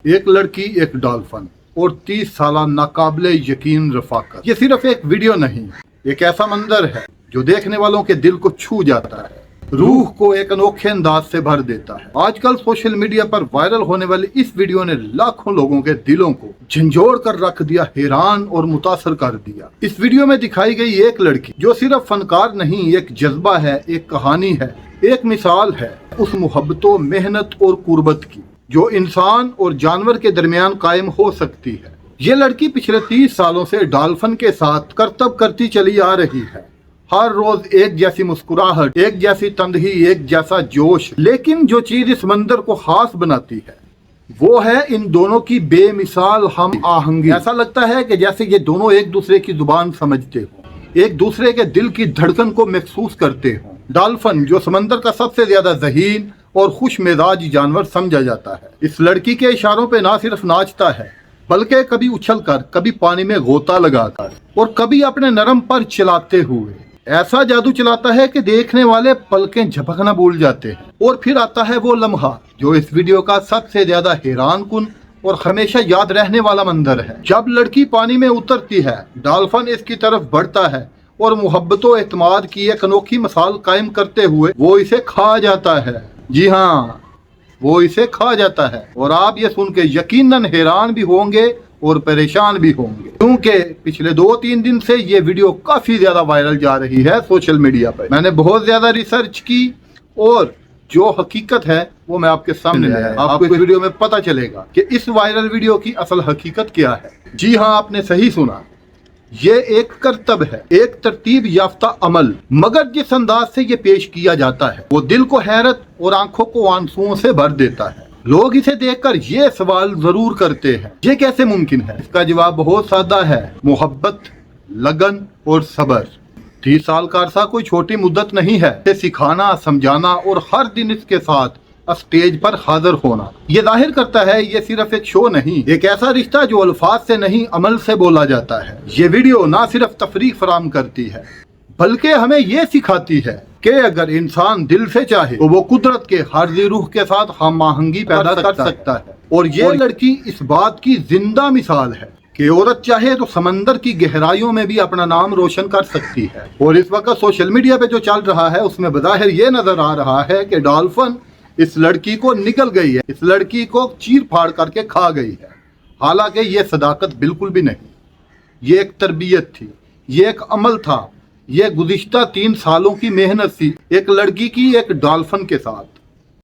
एक लड़की, एक डॉल्फिन और 30 साल नाकाबिले यकीन रफाकत। ये सिर्फ एक वीडियो नहीं, एक ऐसा मंजर है जो देखने वालों के दिल को छू जाता है, रूह को एक अनोखे अंदाज से भर देता है। आजकल सोशल मीडिया पर वायरल होने वाली इस वीडियो ने लाखों लोगों के दिलों को झंझोड़ कर रख दिया, हैरान और मुतासर कर दिया। इस वीडियो में दिखाई गई एक लड़की जो सिर्फ फनकार नहीं, एक जज्बा है, एक कहानी है, एक मिसाल है उस मोहब्बतों, मेहनत और कुर्बत की जो इंसान और जानवर के दरमियान कायम हो सकती है। ये लड़की पिछले 30 सालों से डॉल्फिन के साथ करतब करती चली आ रही है। हर रोज एक जैसी मुस्कुराहट, एक जैसी तंदही, एक जैसा जोश। लेकिन जो चीज इस मंदिर को खास बनाती है वो है इन दोनों की बेमिसाल हम आहंगी। ऐसा लगता है कि जैसे ये दोनों एक दूसरे की जुबान समझते हो, एक दूसरे के दिल की धड़कन को महसूस करते हो। डॉल्फिन जो समंदर का सबसे ज्यादा ज़हीन और खुश मिजाज जानवर समझा जाता है, इस लड़की के इशारों पे ना सिर्फ नाचता है बल्कि कभी उछलकर, कभी पानी में गोता लगाकर और कभी अपने नरम पर चलाते हुए ऐसा जादू चलाता है कि देखने वाले पलकें झपकना भूल जाते हैं। और फिर आता है वो लम्हा जो इस वीडियो का सबसे ज्यादा हैरान कुन और हमेशा याद रहने वाला मंजर है। जब लड़की पानी में उतरती है, डॉल्फिन इसकी तरफ बढ़ता है और मोहब्बतों एतमाद की एक अनोखी मिसाल कायम करते हुए वो इसे खा जाता है। जी हाँ, वो इसे खा जाता है। और आप ये सुन के यकीनन हैरान भी होंगे और परेशान भी होंगे, क्योंकि पिछले 2-3 दिन से ये वीडियो काफी ज्यादा वायरल जा रही है सोशल मीडिया पर। मैंने बहुत ज्यादा रिसर्च की और जो हकीकत है वो मैं आपके सामने लाया। आपको इस वीडियो में पता चलेगा कि इस वायरल वीडियो की असल हकीकत क्या है। जी हाँ, आपने सही सुना, ये एक करतब है, एक तरतीब याफ्ता अमल, मगर जिस अंदाज से ये पेश किया जाता है वो दिल को हैरत और आंखों को आंसुओं से भर देता है। लोग इसे देखकर ये सवाल जरूर करते हैं, ये कैसे मुमकिन है? इसका जवाब बहुत सादा है, मोहब्बत, लगन और सब्र। 30 साल का अरसा कोई छोटी मुद्दत नहीं है। इसे सिखाना, समझाना और हर दिन इसके साथ स्टेज पर हाजिर होना ये जाहिर करता है ये सिर्फ एक शो नहीं, एक ऐसा रिश्ता जो अल्फाज से नहीं अमल से बोला जाता है। ये वीडियो ना सिर्फ तफरीक फराम करती है बल्कि हमें ये सिखाती है कि अगर इंसान दिल से चाहे तो वो कुदरत के हर जी रूह के साथ हम आहंगी पैदा कर सकता है। और ये लड़की इस बात की जिंदा मिसाल है कि औरत चाहे तो समंदर की गहराइयों में भी अपना नाम रोशन कर सकती है। और इस वक्त सोशल मीडिया पे जो चल रहा है उसमें बज़ाहिर ये नजर आ रहा है कि डॉल्फिन इस लड़की को निकल गई है, इस लड़की को चीर फाड़ करके खा गई है। हालांकि ये सदाकत बिल्कुल भी नहीं, ये एक तरबियत थी, ये एक अमल था, ये गुज़िश्ता 3 सालों की मेहनत थी एक लड़की की एक डॉल्फिन के साथ।